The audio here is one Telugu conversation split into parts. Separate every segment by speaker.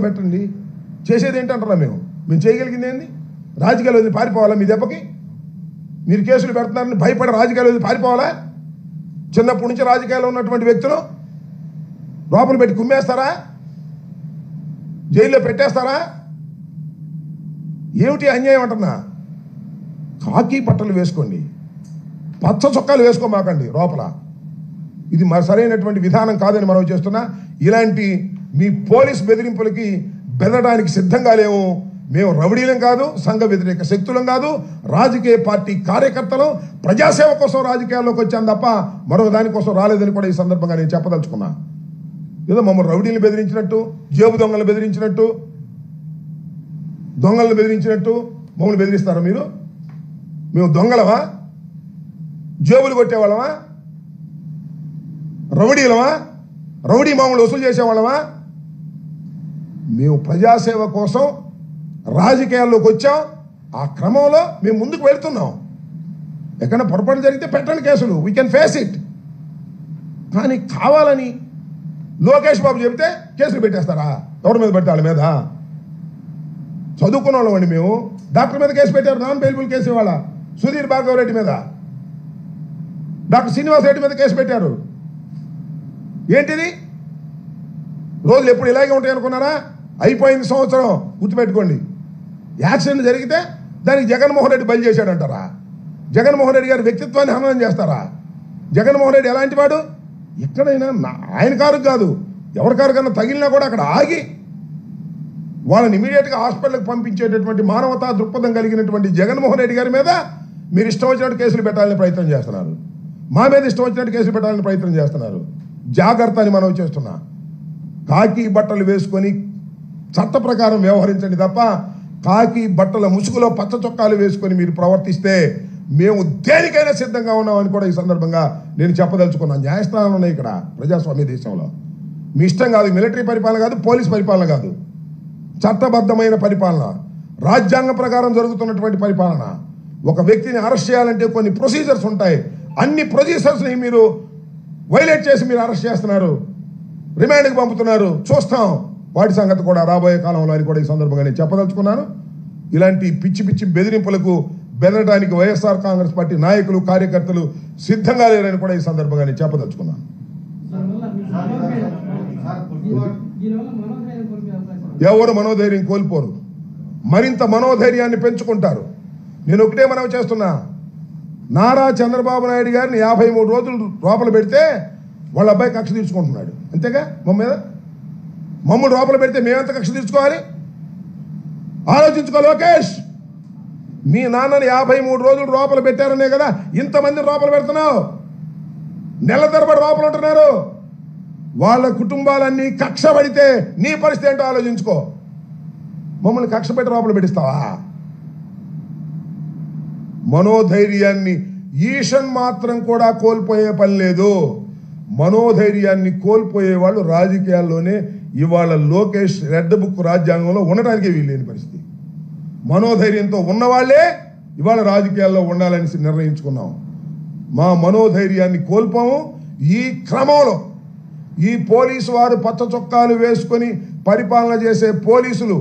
Speaker 1: పెట్టండి. చేసేది ఏంటంటారా? మేము చేయగలిగింది ఏంది? రాజకీయాలు వదిలి పారిపోవాలా? మీ దెబ్బకి మీరు కేసులు పెడుతున్నారని భయపడి రాజకీయాలు వదిలి పారిపోవాలా? చిన్నప్పటి నుంచి రాజకీయాల్లో ఉన్నటువంటి వ్యక్తులు లోపల పెట్టి కుమ్మేస్తారా? జైల్లో పెట్టేస్తారా? ఏమిటి అన్యాయం అంటున్నా? కాకి బట్టలు వేసుకోండి, పచ్చ చొక్కాలు వేసుకోమాకండి లోపల. ఇది మరి సరైనటువంటి విధానం కాదని మనం చేస్తున్నా. ఇలాంటి మీ పోలీస్ బెదిరింపులకి బెదరడానికి సిద్ధంగా లేవు. మేము రౌడీలం కాదు, సంఘ వ్యతిరేక శక్తులం కాదు, రాజకీయ పార్టీ కార్యకర్తలు, ప్రజాసేవ కోసం రాజకీయాల్లోకి వచ్చాను తప్ప మరో దానికోసం రాలేదని కూడా ఈ సందర్భంగా నేను చెప్పదలుచుకున్నా. ఏదో మమ్మల్ని రౌడీలు బెదిరించినట్టు, జేబు దొంగలు బెదిరించినట్టు, దొంగలను బెదిరించినట్టు మమ్మల్ని బెదిరిస్తారా మీరు? మేము దొంగలమా? జేబులు కొట్టేవాళ్ళమా? రౌడీలమా? రౌడీ మామూలు వసూలు చేసేవాళ్ళమా? మేము ప్రజాసేవ కోసం రాజకీయాల్లోకి వచ్చాం. ఆ క్రమంలో మేము ముందుకు వెళ్తున్నాం. ఎక్కడైనా పొరపాటు జరిగితే పెట్టండి కేసులు, వీ కెన్ ఫేస్ ఇట్. కానీ కావాలని లోకేష్ బాబు చెబితే కేసులు పెట్టేస్తారా? ఎవరి మీద పెడతా? వాళ్ళ మీద. చదువుకున్న వాళ్ళమండి మేము. డాక్టర్ మీద కేసు పెట్టారు, నాన్ బెయిలబుల్ కేసు. ఇవాళ సుధీర్ భార్గవ్ రెడ్డి మీద, డాక్టర్ శ్రీనివాస్ రెడ్డి మీద కేసు పెట్టారు. ఏంటిది? రోజులు ఎప్పుడు ఇలాగే ఉంటాయి అనుకున్నారా? అయిపోయింది సంవత్సరం. గుర్తుపెట్టుకోండి. యాక్సిడెంట్ జరిగితే దానికి జగన్మోహన్ రెడ్డి బలి చేశాడంటారా? జగన్మోహన్ రెడ్డి గారి వ్యక్తిత్వాన్ని హననం చేస్తారా? జగన్మోహన్ రెడ్డి ఎలాంటి వాడు? ఎక్కడైనా ఆయన కారు కాదు, ఎవరి కారు కన్నా తగిలినా కూడా అక్కడ ఆగి వాళ్ళని ఇమీడియట్గా హాస్పిటల్కి పంపించేటటువంటి మానవతా దృక్పథం కలిగినటువంటి జగన్మోహన్ రెడ్డి గారి మీద మీరు ఇష్టం వచ్చినట్టు కేసులు పెట్టాలని ప్రయత్నం చేస్తున్నారు. మా మీద ఇష్టం వచ్చినట్టు కేసులు పెట్టాలని ప్రయత్నం చేస్తున్నారు. జాగ్రత్త అని మనం చేస్తున్నా. కాకి బట్టలు వేసుకొని చట్ట ప్రకారం వ్యవహరించండి తప్ప కాకి బట్టల ముసుగులో పచ్చ చొక్కాలు వేసుకొని మీరు ప్రవర్తిస్తే మేము దేనికైనా సిద్ధంగా ఉన్నామని కూడా ఈ సందర్భంగా నేను చెప్పదలుచుకున్నాను. న్యాయస్థానాలు ఉన్నాయి ఇక్కడ ప్రజాస్వామ్య దేశంలో. మీ ఇష్టం కాదు, మిలిటరీ పరిపాలన కాదు, పోలీస్ పరిపాలన కాదు, చట్టబద్ధమైన పరిపాలన, రాజ్యాంగం ప్రకారం జరుగుతున్నటువంటి పరిపాలన. ఒక వ్యక్తిని అరెస్ట్ చేయాలంటే కొన్ని ప్రొసీజర్స్ ఉంటాయి. అన్ని ప్రొసీజర్స్ని మీరు వైలేట్ చేసి మీరు అరెస్ట్ చేస్తున్నారు, రిమాండ్కి పంపుతున్నారు. చూస్తాం వాటి సంగతి కూడా రాబోయే కాలంలో అని కూడా ఈ సందర్భంగా నేను చెప్పదలుచుకున్నాను. ఇలాంటి పిచ్చి పిచ్చి బెదిరింపులకు బెదరడానికి వైఎస్ఆర్ కాంగ్రెస్ పార్టీ నాయకులు, కార్యకర్తలు సిద్ధంగా లేరని కూడా ఈ సందర్భంగా నేను చెప్పదలుచుకున్నాను. ఎవరు మనోధైర్యం కోల్పోరు, మరింత మనోధైర్యాన్ని పెంచుకుంటారు. నేను ఒకటే మనవి చేస్తున్నా. నారా చంద్రబాబు నాయుడు గారిని 53 రోజులు లోపల పెడితే వాళ్ళ అబ్బాయి కక్ష తీర్చుకుంటున్నాడు. అంతేగా? మమ్మల్ని లోపల పెడితే మేమెంత కక్ష తీర్చుకోవాలి? ఆలోచించుకో లోకేష్. మీ నాన్నని 53 రోజులు లోపల పెట్టారనే కదా ఇంతమంది లోపల పెడుతున్నావు. నెల తరబడి లోపల ఉంటున్నారు. వాళ్ళ కుటుంబాలన్నీ కక్ష పడితే నీ పరిస్థితి ఏంటో ఆలోచించుకో. మమ్మల్ని కక్ష పెట్టి లోపల పెట్టిస్తావా? మనోధైర్యాన్ని ఈషన్ మాత్రం కూడా కోల్పోయే పని లేదు. మనోధైర్యాన్ని కోల్పోయే వాళ్ళు రాజకీయాల్లోనే ఇవాళ లోకేష్ రెడ్ బుక్ రాజ్యాంగంలో ఉండటానికే వీల్లేని పరిస్థితి. మనోధైర్యంతో ఉన్నవాళ్లే ఇవాళ రాజకీయాల్లో ఉండాలని నిర్ణయించుకున్నాం. మా మనోధైర్యాన్ని కోల్పోము. ఈ క్రమంలో ఈ పోలీసు వారు పచ్చ చొక్కాలు వేసుకొని పరిపాలన చేసే పోలీసులు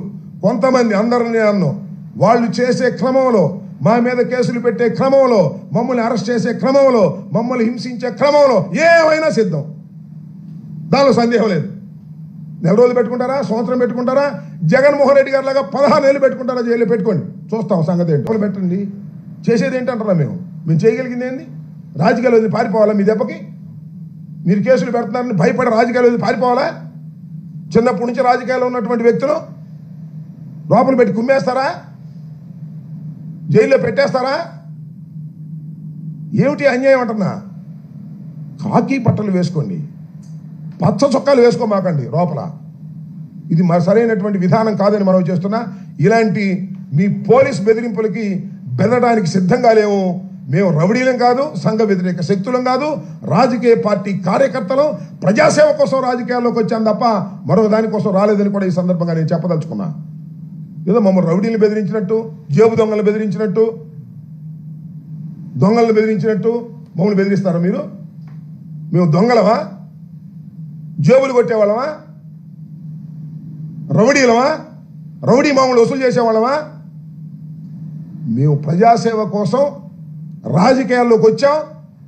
Speaker 1: కొంతమంది, అందరినీ అన్నాం, వాళ్ళు చేసే క్రమంలో, మా మీద కేసులు పెట్టే క్రమంలో, మమ్మల్ని అరెస్ట్ చేసే క్రమంలో, మమ్మల్ని హింసించే క్రమంలో ఏమైనా సిద్ధం. దానిలో సందేహం లేదు. నెల రోజులు పెట్టుకుంటారా, సంవత్సరం పెట్టుకుంటారా, జగన్మోహన్ రెడ్డి గారి లాగా 15 ఏళ్ళు పెట్టుకుంటారా? జైల్లో పెట్టుకోండి, చూస్తాం సంగతి ఏంటో. పెట్టండి. చేసేది ఏంటంటారా? మేము చేయగలిగింది ఏంది? రాజకీయాలు వదిలి పారిపోవాలా? మీ దెబ్బకి మీరు కేసులు పెడుతున్నారని భయపడి రాజకీయాలు వదిలి పారిపోవాలా? చిన్నప్పటి నుంచి రాజకీయాల్లో ఉన్నటువంటి వ్యక్తులు లోపల పెట్టి కుమ్మేస్తారా? జైల్లో పెట్టేస్తారా? ఏమిటి అన్యాయం అంటున్నా? కాకి బట్టలు వేసుకోండి, పచ్చ చొక్కాలు వేసుకోమాకండి లోపల. ఇది మరి సరైనటువంటి విధానం కాదని మనం చేస్తున్నా. ఇలాంటి మీ పోలీస్ బెదిరింపులకి బెదరడానికి సిద్ధంగా లేవు. మేము రౌడీలం కాదు, సంఘ వ్యతిరేక శక్తులం కాదు, రాజకీయ పార్టీ కార్యకర్తలు, ప్రజాసేవ కోసం రాజకీయాల్లోకి వచ్చాను తప్ప మరో దానికోసం రాలేదని కూడా ఈ సందర్భంగా నేను చెప్పదలుచుకున్నా. ఏదో మమ్మల్ని రౌడీలు బెదిరించినట్టు, జేబు దొంగలు బెదిరించినట్టు, దొంగలను బెదిరించినట్టు మమ్మల్ని బెదిరిస్తారా మీరు? మేము దొంగలమా? జేబులు కొట్టేవాళ్ళమా? రౌడీలమా? రౌడీ మామూలు వసూలు చేసేవాళ్ళమా? మేము ప్రజాసేవ కోసం రాజకీయాల్లోకి వచ్చాం.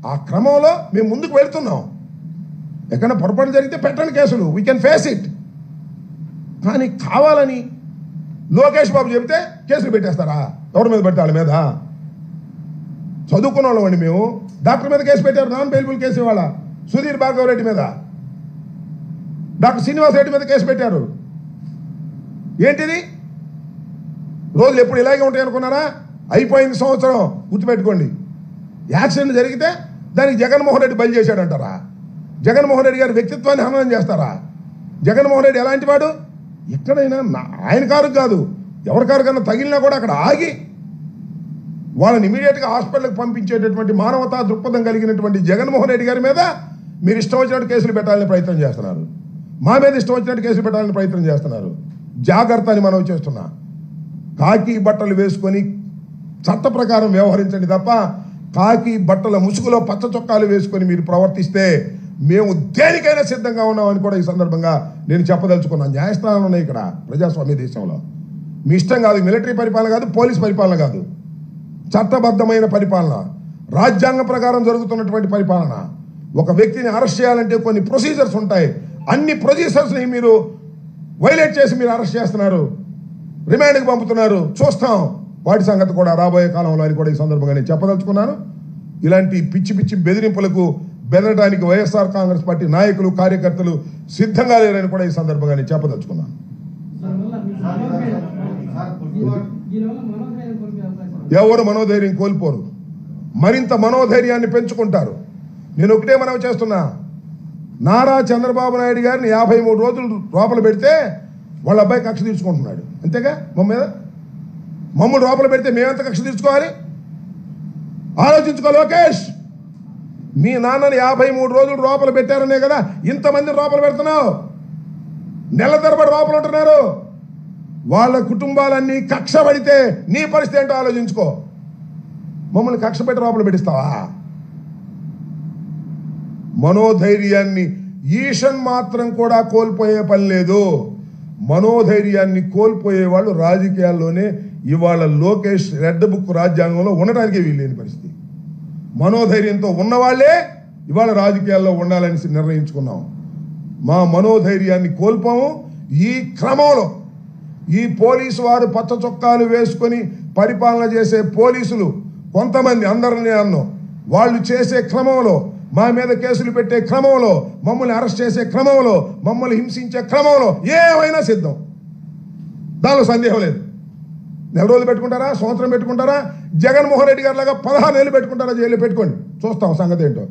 Speaker 1: ఆ క్రమంలో మేము ముందుకు వెళ్తున్నాం. ఎక్కడైనా పొరపాటు జరిగితే పెట్టండి కేసులు, వీ కెన్ ఫేస్ ఇట్. కానీ కావాలని లోకేష్ బాబు చెబితే కేసులు పెట్టేస్తారా? ఎవరి మీద పెడతా? వాళ్ళ మీద. చదువుకున్న వాళ్ళమండి మేము. డాక్టర్ మీద కేసు పెట్టారు, నాన్ బెయిలబుల్ కేసు. ఇవాళ సుధీర్ భార్గవ్ రెడ్డి మీద, డాక్టర్ శ్రీనివాస్ రెడ్డి మీద కేసు పెట్టారు. ఏంటిది? రోజులు ఎప్పుడు ఇలాగే ఉంటాయి అనుకున్నారా? అయిపోయింది సంవత్సరం. గుర్తుపెట్టుకోండి. యాక్సిడెంట్ జరిగితే దానికి జగన్మోహన్ రెడ్డి బలి చేశాడంటారా? జగన్మోహన్ రెడ్డి గారి వ్యక్తిత్వాన్ని హననం చేస్తారా? జగన్మోహన్ రెడ్డి ఎలాంటి వాడు? ఎక్కడైనా ఆయన కారు కాదు, ఎవరి కారు కన్నా తగిలినా కూడా అక్కడ ఆగి వాళ్ళని ఇమీడియట్గా హాస్పిటల్కి పంపించేటటువంటి మానవతా దృక్పథం కలిగినటువంటి జగన్మోహన్ రెడ్డి గారి మీద మీరు ఇష్టం వచ్చినట్టు కేసులు పెట్టాలని ప్రయత్నం చేస్తున్నారు. మా మీద ఇష్టం వచ్చినట్టు కేసులు పెట్టాలని ప్రయత్నం చేస్తున్నారు. జాగ్రత్త అని మనం చేస్తున్నా. కాకి బట్టలు వేసుకొని చట్ట ప్రకారం వ్యవహరించండి తప్ప కాకి బట్టల ముసుగులో పచ్చ చొక్కాలు వేసుకొని మీరు ప్రవర్తిస్తే మేము దేనికైనా సిద్ధంగా ఉన్నామని కూడా ఈ సందర్భంగా నేను చెప్పదలుచుకున్నాను. న్యాయస్థానాలు ఉన్నాయి ఇక్కడ ప్రజాస్వామ్య దేశంలో. మీ ఇష్టం కాదు, మిలిటరీ పరిపాలన కాదు, పోలీస్ పరిపాలన కాదు, చట్టబద్ధమైన పరిపాలన, రాజ్యాంగం ప్రకారం జరుగుతున్నటువంటి పరిపాలన. ఒక వ్యక్తిని అరెస్ట్ చేయాలంటే కొన్ని ప్రొసీజర్స్ ఉంటాయి. అన్ని ప్రొసీజర్స్ని మీరు వైలేట్ చేసి మీరు అరెస్ట్ చేస్తున్నారు, రిమాండ్కి పంపుతున్నారు. చూస్తాం వాటి సంగతి కూడా రాబోయే కాలంలో అని కూడా ఈ సందర్భంగా నేను చెప్పదలుచుకున్నాను. ఇలాంటి పిచ్చి పిచ్చి బెదిరింపులకు బెదరడానికి వైఎస్ఆర్ కాంగ్రెస్ పార్టీ నాయకులు కార్యకర్తలు సిద్ధంగా లేరని కూడా ఈ సందర్భంగా నేను చెప్పదలుచుకున్నాను. ఎవరు మనోధైర్యం కోల్పోరు, మరింత మనోధైర్యాన్ని పెంచుకుంటారు. నేను ఒకటే మనవి చేస్తున్నా, నారా చంద్రబాబు నాయుడు గారిని 53 రోజులు లోపల పెడితే వాళ్ళ అబ్బాయి కక్ష తీర్చుకుంటున్నాడు. అంతేగా? మమ్మల్ని లోపల పెడితే మేమెంత కక్ష తీర్చుకోవాలి? ఆలోచించుకో లోకేష్. మీ నాన్నని 53 రోజులు లోపల పెట్టారనే కదా ఇంతమంది లోపల పెడుతున్నావు. నెల తరబడి లోపల ఉంటున్నారు. వాళ్ళ కుటుంబాలన్నీ కక్ష పడితే నీ పరిస్థితి ఏంటో ఆలోచించుకో. మమ్మల్ని కక్ష పెట్టి లోపల పెట్టిస్తావా? మనోధైర్యాన్ని ఈషన్ మాత్రం కూడా కోల్పోయే పని లేదు. మనోధైర్యాన్ని కోల్పోయే వాళ్ళు రాజకీయాల్లోనే ఇవాళ లోకేష్ రెడ్ బుక్ రాజ్యాంగంలో ఉండటానికే వీల్లేని పరిస్థితి. మనోధైర్యంతో ఉన్నవాళ్లే ఇవాళ రాజకీయాల్లో ఉండాలని నిర్ణయించుకున్నాం. మా మనోధైర్యాన్ని కోల్పోము. ఈ క్రమంలో ఈ పోలీసు వారు పచ్చ చొక్కాలు వేసుకొని పరిపాలన చేసే పోలీసులు కొంతమంది, అందరినీ అన్నాం, వాళ్ళు చేసే క్రమంలో, మా మీద కేసులు పెట్టే క్రమంలో, మమ్మల్ని అరెస్ట్ చేసే క్రమంలో, మమ్మల్ని హింసించే క్రమంలో ఏమైనా సిద్ధం. దానిలో సందేహం లేదు. నెల రోజులు పెట్టుకుంటారా, సంవత్సరం పెట్టుకుంటారా, జగన్మోహన్ రెడ్డి గారి లాగా 16 ఏళ్ళు పెట్టుకుంటారా, జైల్లో పెట్టుకోండి, చూస్తాం సంగతి ఏంటో.